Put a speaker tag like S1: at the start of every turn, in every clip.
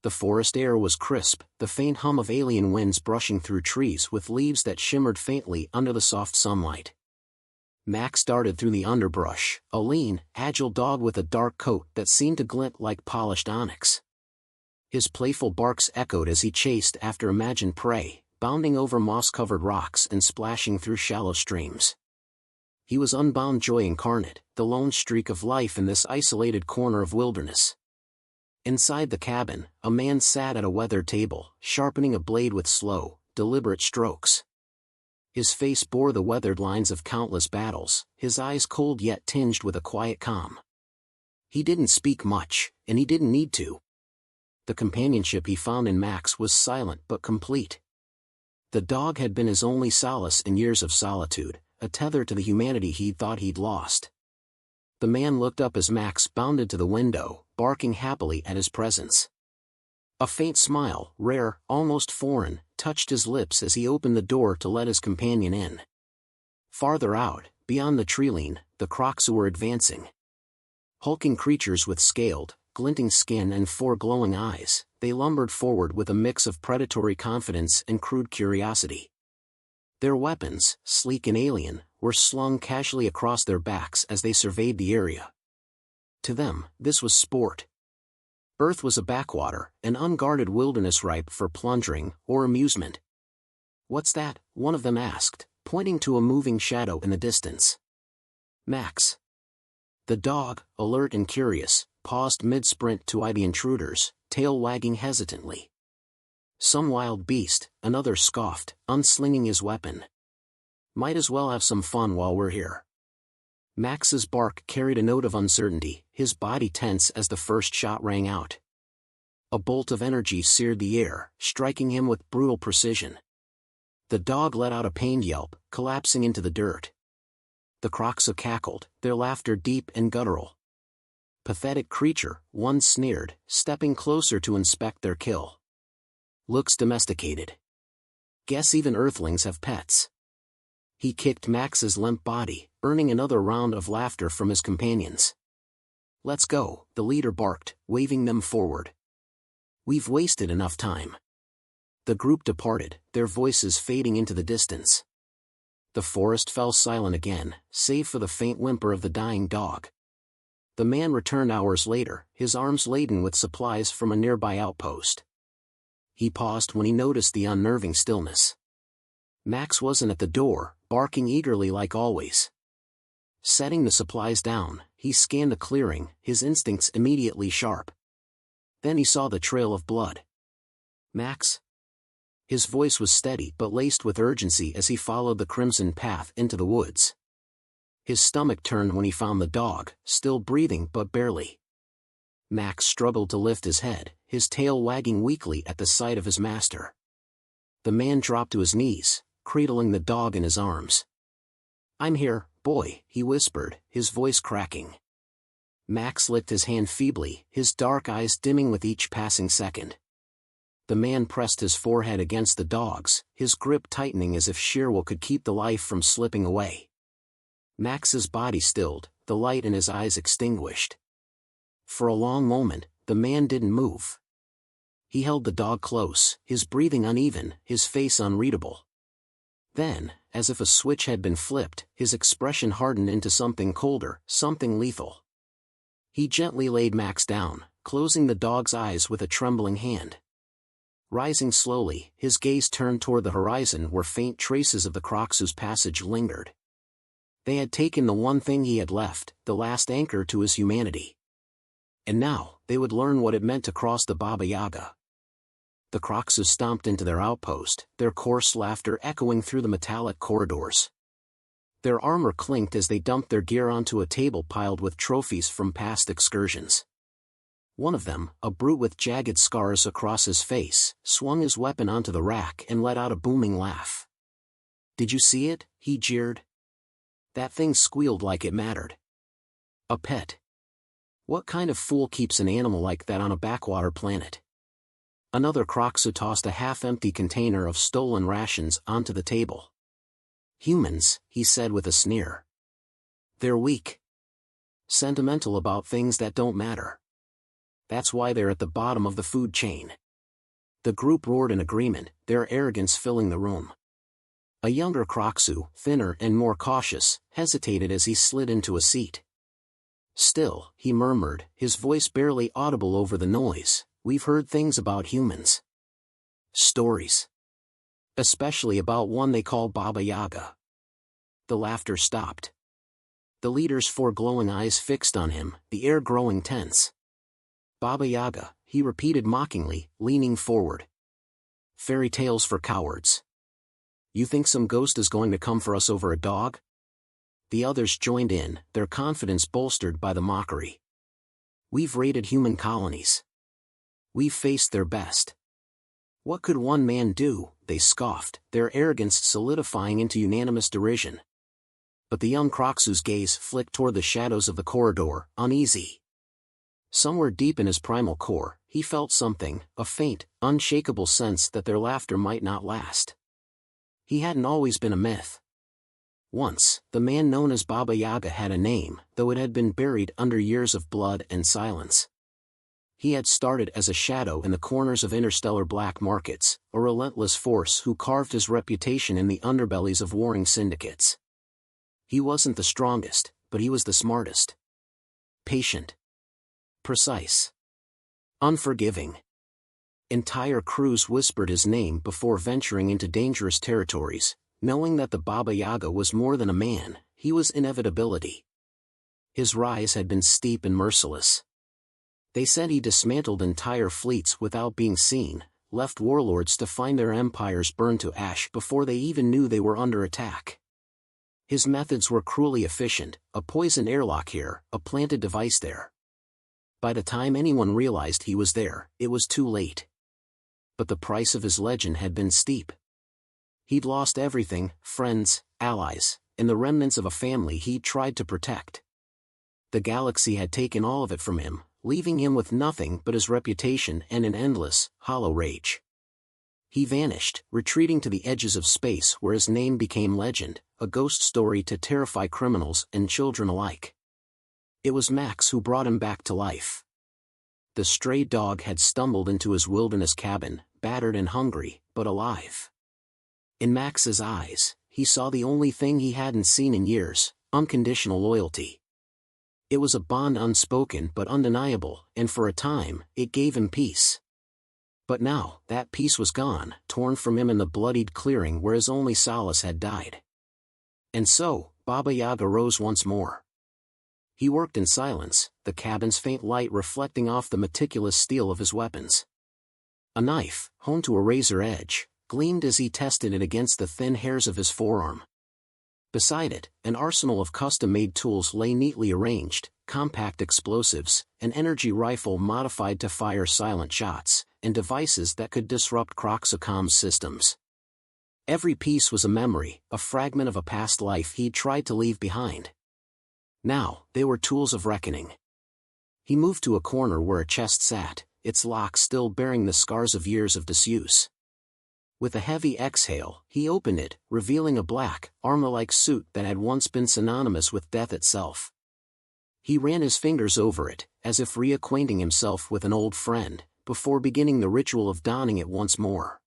S1: The forest air was crisp, the faint hum of alien winds brushing through trees with leaves that shimmered faintly under the soft sunlight. Max darted through the underbrush, a lean, agile dog with a dark coat that seemed to glint like polished onyx. His playful barks echoed as he chased after imagined prey, bounding over moss-covered rocks and splashing through shallow streams. He was unbound joy incarnate, the lone streak of life in this isolated corner of wilderness. Inside the cabin, a man sat at a weathered table, sharpening a blade with slow, deliberate strokes. His face bore the weathered lines of countless battles, his eyes cold yet tinged with a quiet calm. He didn't speak much, and he didn't need to. The companionship he found in Max was silent but complete. The dog had been his only solace in years of solitude, a tether to the humanity he'd thought he'd lost. The man looked up as Max bounded to the window, barking happily at his presence. A faint smile, rare, almost foreign, touched his lips as he opened the door to let his companion in. Farther out, beyond the treeline, the crocs were advancing. Hulking creatures with scaled, glinting skin and four glowing eyes, they lumbered forward with a mix of predatory confidence and crude curiosity. Their weapons, sleek and alien, were slung casually across their backs as they surveyed the area. To them, this was sport. Earth was a backwater, an unguarded wilderness ripe for plundering or amusement. "What's that?" one of them asked, pointing to a moving shadow in the distance. "Max." The dog, alert and curious, paused mid-sprint to eye the intruders, tail wagging hesitantly. "Some wild beast," another scoffed, unslinging his weapon. "Might as well have some fun while we're here." Max's bark carried a note of uncertainty, his body tense as the first shot rang out. A bolt of energy seared the air, striking him with brutal precision. The dog let out a pained yelp, collapsing into the dirt. The crocs cackled, their laughter deep and guttural. "Pathetic creature," one sneered, stepping closer to inspect their kill. "Looks domesticated. Guess even earthlings have pets." He kicked Max's limp body, earning another round of laughter from his companions. "Let's go," the leader barked, waving them forward. "We've wasted enough time." The group departed, their voices fading into the distance. The forest fell silent again, save for the faint whimper of the dying dog. The man returned hours later, his arms laden with supplies from a nearby outpost. He paused when he noticed the unnerving stillness. Max wasn't at the door, barking eagerly like always. Setting the supplies down, he scanned the clearing, his instincts immediately sharp. Then he saw the trail of blood. "Max?" His voice was steady but laced with urgency as he followed the crimson path into the woods. His stomach turned when he found the dog, still breathing but barely. Max struggled to lift his head, his tail wagging weakly at the sight of his master. The man dropped to his knees, cradling the dog in his arms. "I'm here, boy," he whispered, his voice cracking. Max licked his hand feebly, his dark eyes dimming with each passing second. The man pressed his forehead against the dog's, his grip tightening as if sheer will could keep the life from slipping away. Max's body stilled, the light in his eyes extinguished. For a long moment, the man didn't move. He held the dog close, his breathing uneven, his face unreadable. Then, as if a switch had been flipped, his expression hardened into something colder, something lethal. He gently laid Max down, closing the dog's eyes with a trembling hand. Rising slowly, his gaze turned toward the horizon where faint traces of the Crox's passage lingered. They had taken the one thing he had left, the last anchor to his humanity. And now, they would learn what it meant to cross the Baba Yaga. The Croxus stomped into their outpost, their coarse laughter echoing through the metallic corridors. Their armor clinked as they dumped their gear onto a table piled with trophies from past excursions. One of them, a brute with jagged scars across his face, swung his weapon onto the rack and let out a booming laugh. "Did you see it?" he jeered. "That thing squealed like it mattered. A pet. What kind of fool keeps an animal like that on a backwater planet?" Another Croxu tossed a half-empty container of stolen rations onto the table. "Humans," he said with a sneer. "They're weak. Sentimental about things that don't matter. that's why they're at the bottom of the food chain. The group roared in agreement, their arrogance filling the room. A younger Croxu, thinner and more cautious, hesitated as he slid into a seat. Still, he murmured, his voice barely audible over the noise, we've heard things about humans. Stories. Especially about one they call Baba Yaga. The laughter stopped. The leader's four glowing eyes fixed on him, the air growing tense. Baba Yaga, he repeated mockingly, leaning forward. Fairy tales for cowards. You think some ghost is going to come for us over a dog? The others joined in, their confidence bolstered by the mockery. We've raided human colonies. We've faced their best. What could one man do? They scoffed, their arrogance solidifying into unanimous derision. But the young Croxu's gaze flicked toward the shadows of the corridor, uneasy. Somewhere deep in his primal core, he felt something, a faint, unshakable sense that their laughter might not last. He hadn't always been a myth. Once, the man known as Baba Yaga had a name, though it had been buried under years of blood and silence. He had started as a shadow in the corners of interstellar black markets, a relentless force who carved his reputation in the underbellies of warring syndicates. He wasn't the strongest, but he was the smartest. Patient. Precise. Unforgiving. Entire crews whispered his name before venturing into dangerous territories, knowing that the Baba Yaga was more than a man, he was inevitability. His rise had been steep and merciless. They said he dismantled entire fleets without being seen, left warlords to find their empires burned to ash before they even knew they were under attack. His methods were cruelly efficient, a poison airlock here, a planted device there. By the time anyone realized he was there, it was too late. But the price of his legend had been steep. He'd lost everything, friends, allies, and the remnants of a family he'd tried to protect. The galaxy had taken all of it from him, leaving him with nothing but his reputation and an endless, hollow rage. He vanished, retreating to the edges of space where his name became legend, a ghost story to terrify criminals and children alike. It was Max who brought him back to life. The stray dog had stumbled into his wilderness cabin, battered and hungry, but alive. In Max's eyes, he saw the only thing he hadn't seen in years, unconditional loyalty. It was a bond unspoken but undeniable, and for a time, it gave him peace. But now, that peace was gone, torn from him in the bloodied clearing where his only solace had died. And so, Baba Yaga rose once more. He worked in silence, the cabin's faint light reflecting off the meticulous steel of his weapons. A knife, honed to a razor edge, gleamed as he tested it against the thin hairs of his forearm. Beside it, an arsenal of custom-made tools lay neatly arranged, compact explosives, an energy rifle modified to fire silent shots, and devices that could disrupt Croxacom's systems. Every piece was a memory, a fragment of a past life he'd tried to leave behind. Now, they were tools of reckoning. He moved to a corner where a chest sat, its lock still bearing the scars of years of disuse. With a heavy exhale, he opened it, revealing a black, armor-like suit that had once been synonymous with death itself. He ran his fingers over it, as if reacquainting himself with an old friend, before beginning the ritual of donning it once more.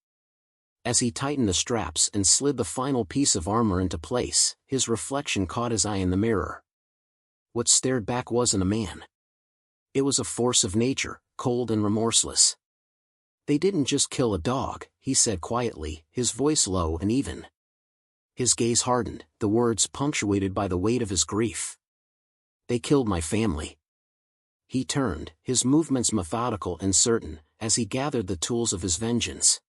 S1: As he tightened the straps and slid the final piece of armor into place, his reflection caught his eye in the mirror. What stared back wasn't a man. It was a force of nature, cold and remorseless. They didn't just kill a dog, he said quietly, his voice low and even. His gaze hardened, the words punctuated by the weight of his grief. They killed my family. He turned, his movements methodical and certain, as he gathered the tools of his vengeance.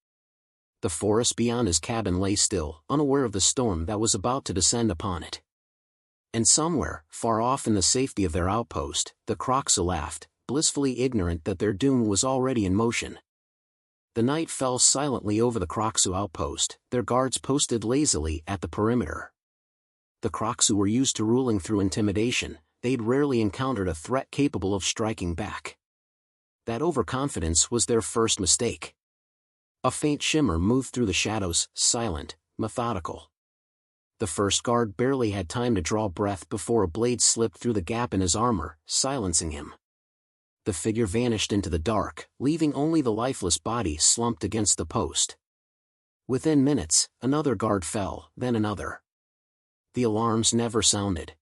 S1: The forest beyond his cabin lay still, unaware of the storm that was about to descend upon it. And somewhere, far off in the safety of their outpost, the Croxa laughed, blissfully ignorant that their doom was already in motion. The night fell silently over the Croxu outpost, their guards posted lazily at the perimeter. The Croxu were used to ruling through intimidation, they'd rarely encountered a threat capable of striking back. That overconfidence was their first mistake. A faint shimmer moved through the shadows, silent, methodical. The first guard barely had time to draw breath before a blade slipped through the gap in his armor, silencing him. The figure vanished into the dark, leaving only the lifeless body slumped against the post. Within minutes, another guard fell, then another. The alarms never sounded.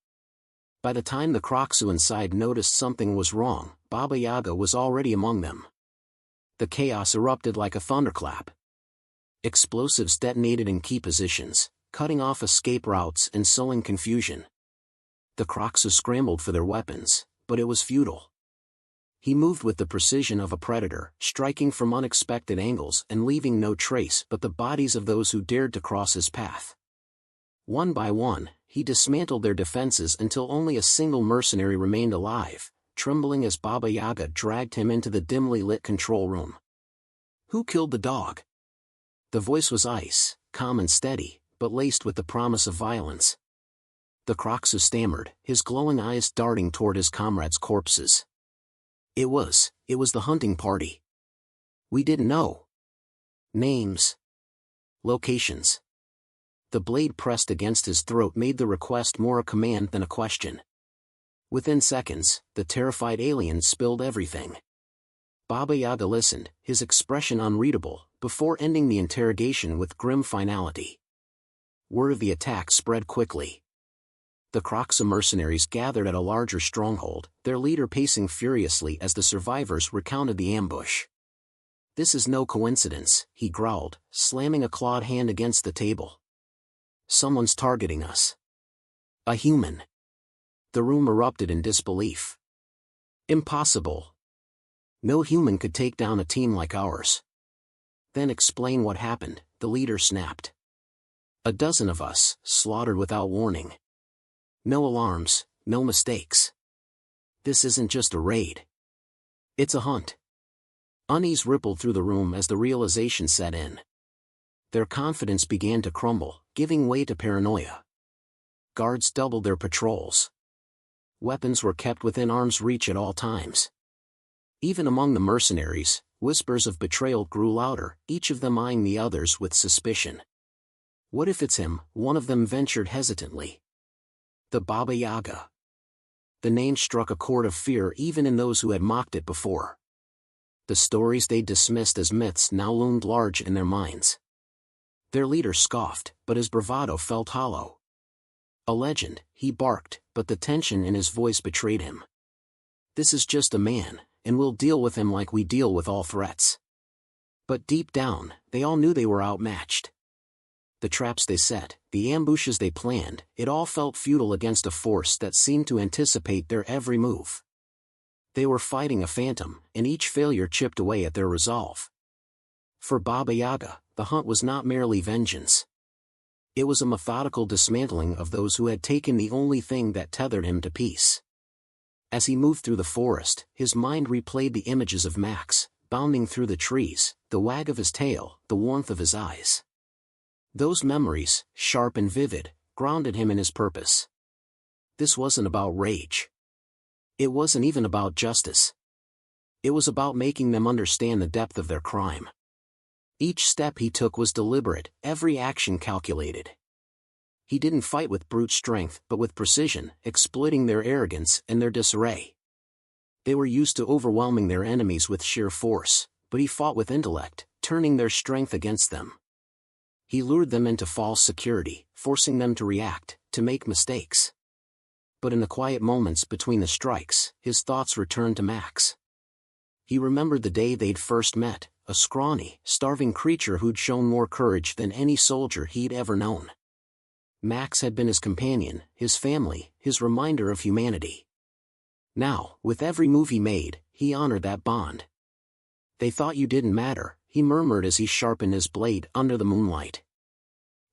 S1: By the time the Kroxu inside noticed something was wrong, Baba Yaga was already among them. The chaos erupted like a thunderclap. Explosives detonated in key positions, cutting off escape routes and sowing confusion. The Kroxu scrambled for their weapons, but it was futile. He moved with the precision of a predator, striking from unexpected angles and leaving no trace but the bodies of those who dared to cross his path. One by one, he dismantled their defenses until only a single mercenary remained alive, trembling as Baba Yaga dragged him into the dimly lit control room. "Who killed the dog?" The voice was ice, calm and steady, but laced with the promise of violence. The Kroxu stammered, his glowing eyes darting toward his comrades' corpses. It was the hunting party. We didn't know. Names. Locations." The blade pressed against his throat made the request more a command than a question. Within seconds, the terrified alien spilled everything. Baba Yaga listened, his expression unreadable, before ending the interrogation with grim finality. Word of the attack spread quickly. The Kroxu mercenaries gathered at a larger stronghold, their leader pacing furiously as the survivors recounted the ambush. "This is no coincidence," he growled, slamming a clawed hand against the table. "Someone's targeting us. A human." The room erupted in disbelief. "Impossible. No human could take down a team like ours." "Then explain what happened," the leader snapped. "A dozen of us, slaughtered without warning. No alarms, no mistakes. This isn't just a raid. It's a hunt." Unease rippled through the room as the realization set in. Their confidence began to crumble, giving way to paranoia. Guards doubled their patrols. Weapons were kept within arm's reach at all times. Even among the mercenaries, whispers of betrayal grew louder, each of them eyeing the others with suspicion. "What if it's him?" one of them ventured hesitantly. The Baba Yaga. The name struck a chord of fear even in those who had mocked it before. The stories they dismissed as myths now loomed large in their minds. Their leader scoffed, but his bravado felt hollow. "A legend," he barked, but the tension in his voice betrayed him. "This is just a man, and we'll deal with him like we deal with all threats." But deep down, they all knew they were outmatched. The traps they set, the ambushes they planned, it all felt futile against a force that seemed to anticipate their every move. They were fighting a phantom, and each failure chipped away at their resolve. For Baba Yaga, the hunt was not merely vengeance. It was a methodical dismantling of those who had taken the only thing that tethered him to peace. As he moved through the forest, his mind replayed the images of Max, bounding through the trees, the wag of his tail, the warmth of his eyes. Those memories, sharp and vivid, grounded him in his purpose. This wasn't about rage. It wasn't even about justice. It was about making them understand the depth of their crime. Each step he took was deliberate, every action calculated. He didn't fight with brute strength but with precision, exploiting their arrogance and their disarray. They were used to overwhelming their enemies with sheer force, but he fought with intellect, turning their strength against them. He lured them into false security, forcing them to react, to make mistakes. But in the quiet moments between the strikes, his thoughts returned to Max. He remembered the day they'd first met, a scrawny, starving creature who'd shown more courage than any soldier he'd ever known. Max had been his companion, his family, his reminder of humanity. Now, with every move he made, he honored that bond. "They thought you didn't matter," he murmured as he sharpened his blade under the moonlight.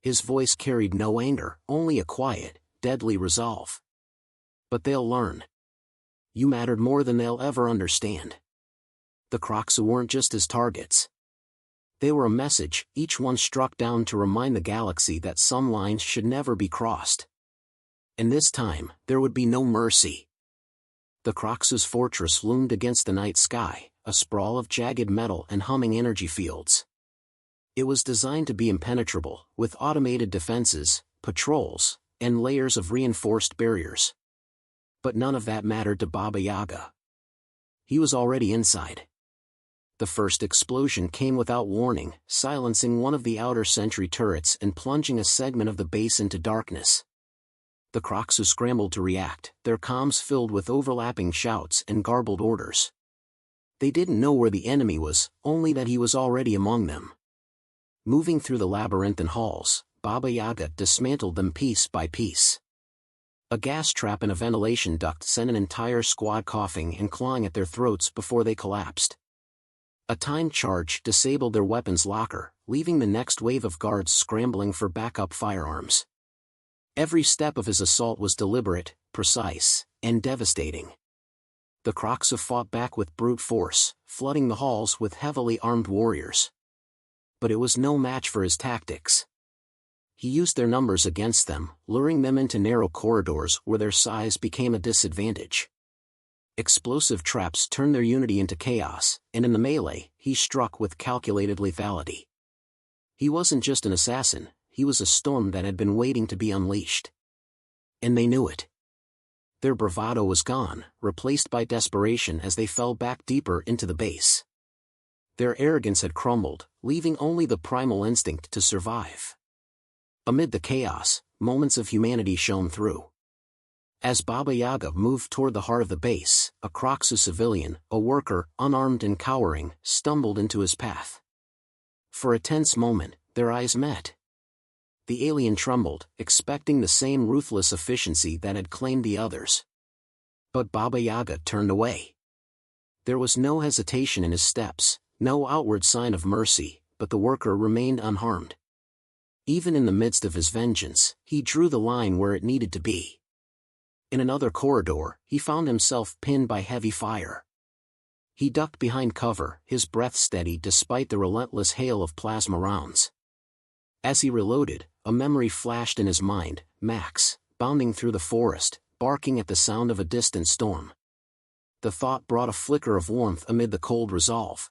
S1: His voice carried no anger, only a quiet, deadly resolve. "But they'll learn. You mattered more than they'll ever understand." The Kroxu weren't just his targets. They were a message, each one struck down to remind the galaxy that some lines should never be crossed. And this time, there would be no mercy. The Kroxu's fortress loomed against the night sky, a sprawl of jagged metal and humming energy fields. It was designed to be impenetrable, with automated defenses, patrols, and layers of reinforced barriers. But none of that mattered to Baba Yaga. He was already inside. The first explosion came without warning, silencing one of the outer sentry turrets and plunging a segment of the base into darkness. The Croxu scrambled to react, their comms filled with overlapping shouts and garbled orders. They didn't know where the enemy was, only that he was already among them. Moving through the labyrinthine halls, Baba Yaga dismantled them piece by piece. A gas trap and a ventilation duct sent an entire squad coughing and clawing at their throats before they collapsed. A timed charge disabled their weapons locker, leaving the next wave of guards scrambling for backup firearms. Every step of his assault was deliberate, precise, and devastating. The Croxu fought back with brute force, flooding the halls with heavily armed warriors. But it was no match for his tactics. He used their numbers against them, luring them into narrow corridors where their size became a disadvantage. Explosive traps turned their unity into chaos, and in the melee, he struck with calculated lethality. He wasn't just an assassin, he was a storm that had been waiting to be unleashed. And they knew it. Their bravado was gone, replaced by desperation as they fell back deeper into the base. Their arrogance had crumbled, leaving only the primal instinct to survive. Amid the chaos, moments of humanity shone through. As Baba Yaga moved toward the heart of the base, a Croxu civilian, a worker, unarmed and cowering, stumbled into his path. For a tense moment, their eyes met. The alien trembled, expecting the same ruthless efficiency that had claimed the others. But Baba Yaga turned away. There was no hesitation in his steps, no outward sign of mercy, but the worker remained unharmed. Even in the midst of his vengeance, he drew the line where it needed to be. In another corridor, he found himself pinned by heavy fire. He ducked behind cover, his breath steady despite the relentless hail of plasma rounds. As he reloaded, a memory flashed in his mind, Max, bounding through the forest, barking at the sound of a distant storm. The thought brought a flicker of warmth amid the cold resolve.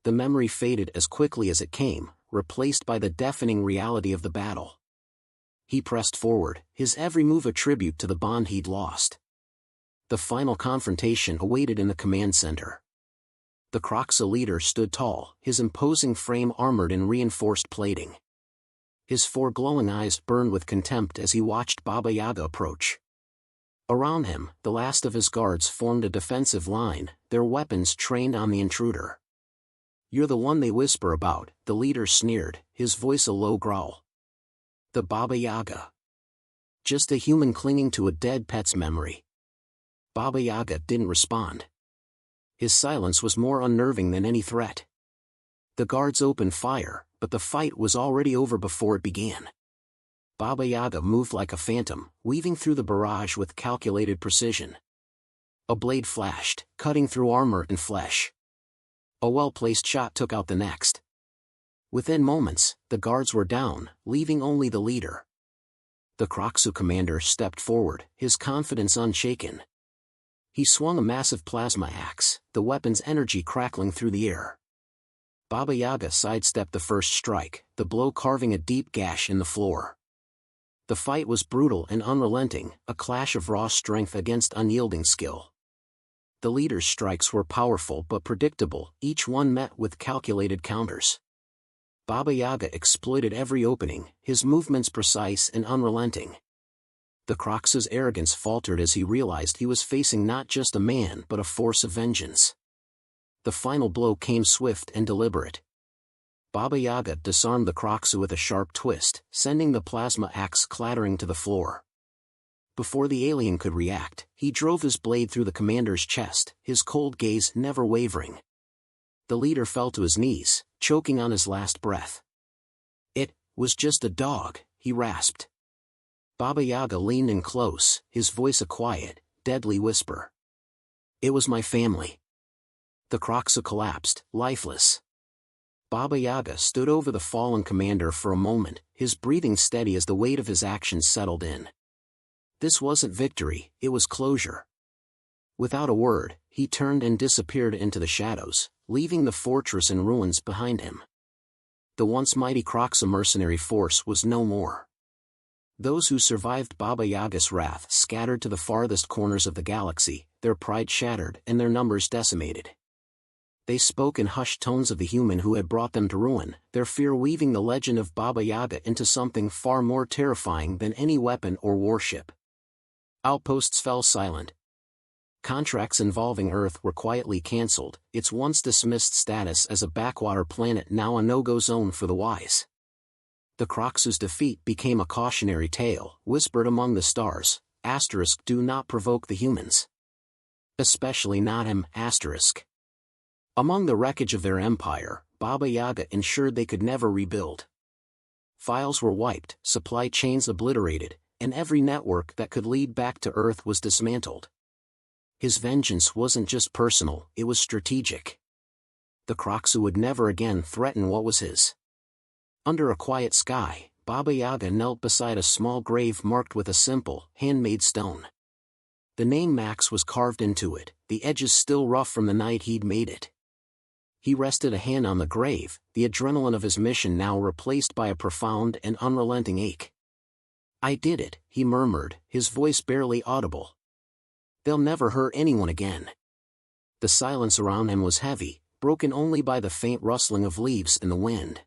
S1: The memory faded as quickly as it came, replaced by the deafening reality of the battle. He pressed forward, his every move a tribute to the bond he'd lost. The final confrontation awaited in the command center. The Croxu leader stood tall, his imposing frame armored in reinforced plating. His four glowing eyes burned with contempt as he watched Baba Yaga approach. Around him, the last of his guards formed a defensive line, their weapons trained on the intruder. "You're the one they whisper about," the leader sneered, his voice a low growl. The Baba Yaga. Just a human clinging to a dead pet's memory. Baba Yaga didn't respond. His silence was more unnerving than any threat. The guards opened fire, but the fight was already over before it began. Baba Yaga moved like a phantom, weaving through the barrage with calculated precision. A blade flashed, cutting through armor and flesh. A well-placed shot took out the next. Within moments, the guards were down, leaving only the leader. The Croxu commander stepped forward, his confidence unshaken. He swung a massive plasma axe, the weapon's energy crackling through the air. Baba Yaga sidestepped the first strike, the blow carving a deep gash in the floor. The fight was brutal and unrelenting, a clash of raw strength against unyielding skill. The leader's strikes were powerful but predictable, each one met with calculated counters. Baba Yaga exploited every opening, his movements precise and unrelenting. The Croxu's arrogance faltered as he realized he was facing not just a man but a force of vengeance. The final blow came swift and deliberate. Baba Yaga disarmed the Croxu with a sharp twist, sending the plasma axe clattering to the floor. Before the alien could react, he drove his blade through the commander's chest, his cold gaze never wavering. The leader fell to his knees, choking on his last breath. "It was just a dog," he rasped. Baba Yaga leaned in close, his voice a quiet, deadly whisper. "It was my family." The Croxu collapsed, lifeless. Baba Yaga stood over the fallen commander for a moment, his breathing steady as the weight of his actions settled in. This wasn't victory, it was closure. Without a word, he turned and disappeared into the shadows, leaving the fortress in ruins behind him. The once mighty Croxu mercenary force was no more. Those who survived Baba Yaga's wrath scattered to the farthest corners of the galaxy, their pride shattered and their numbers decimated. They spoke in hushed tones of the human who had brought them to ruin, their fear weaving the legend of Baba Yaga into something far more terrifying than any weapon or warship. Outposts fell silent. Contracts involving Earth were quietly cancelled, its once dismissed status as a backwater planet now a no-go zone for the wise. The Croxu's defeat became a cautionary tale, whispered among the stars, *, do not provoke the humans. Especially not him, *. Among the wreckage of their empire, Baba Yaga ensured they could never rebuild. Files were wiped, supply chains obliterated, and every network that could lead back to Earth was dismantled. His vengeance wasn't just personal, it was strategic. The Croxu would never again threaten what was his. Under a quiet sky, Baba Yaga knelt beside a small grave marked with a simple, handmade stone. The name Max was carved into it, the edges still rough from the night he'd made it. He rested a hand on the grave, the adrenaline of his mission now replaced by a profound and unrelenting ache. "I did it," he murmured, his voice barely audible. "They'll never hurt anyone again." The silence around him was heavy, broken only by the faint rustling of leaves in the wind.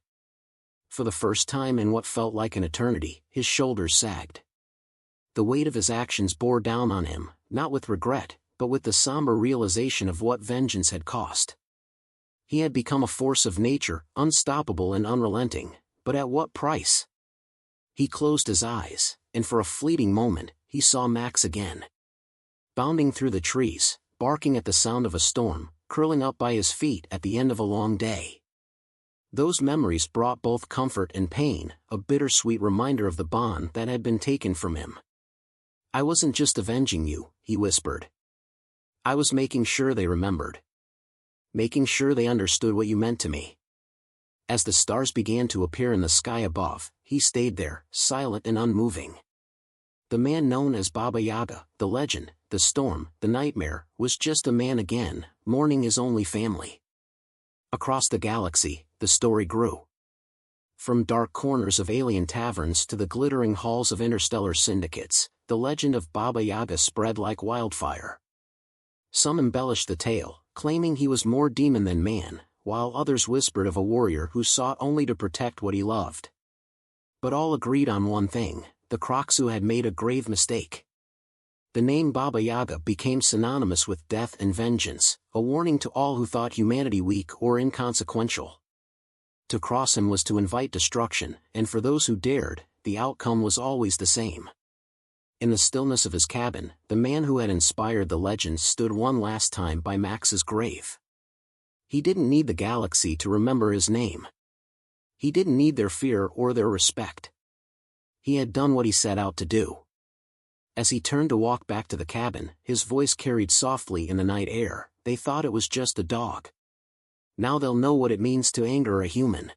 S1: For the first time in what felt like an eternity, his shoulders sagged. The weight of his actions bore down on him, not with regret, but with the somber realization of what vengeance had cost. He had become a force of nature, unstoppable and unrelenting, but at what price? He closed his eyes, and for a fleeting moment, he saw Max again. Bounding through the trees, barking at the sound of a storm, curling up by his feet at the end of a long day. Those memories brought both comfort and pain, a bittersweet reminder of the bond that had been taken from him. "I wasn't just avenging you," he whispered. "I was making sure they remembered. Making sure they understood what you meant to me." As the stars began to appear in the sky above, he stayed there, silent and unmoving. The man known as Baba Yaga, the legend, the storm, the nightmare, was just a man again, mourning his only family. Across the galaxy, the story grew. From dark corners of alien taverns to the glittering halls of interstellar syndicates, the legend of Baba Yaga spread like wildfire. Some embellished the tale, claiming he was more demon than man, while others whispered of a warrior who sought only to protect what he loved. But all agreed on one thing: the Croxu had made a grave mistake. The name Baba Yaga became synonymous with death and vengeance, a warning to all who thought humanity weak or inconsequential. To cross him was to invite destruction, and for those who dared, the outcome was always the same. In the stillness of his cabin, the man who had inspired the legend stood one last time by Max's grave. He didn't need the galaxy to remember his name. He didn't need their fear or their respect. He had done what he set out to do. As he turned to walk back to the cabin, his voice carried softly in the night air, "They thought it was just a dog. Now they'll know what it means to anger a human."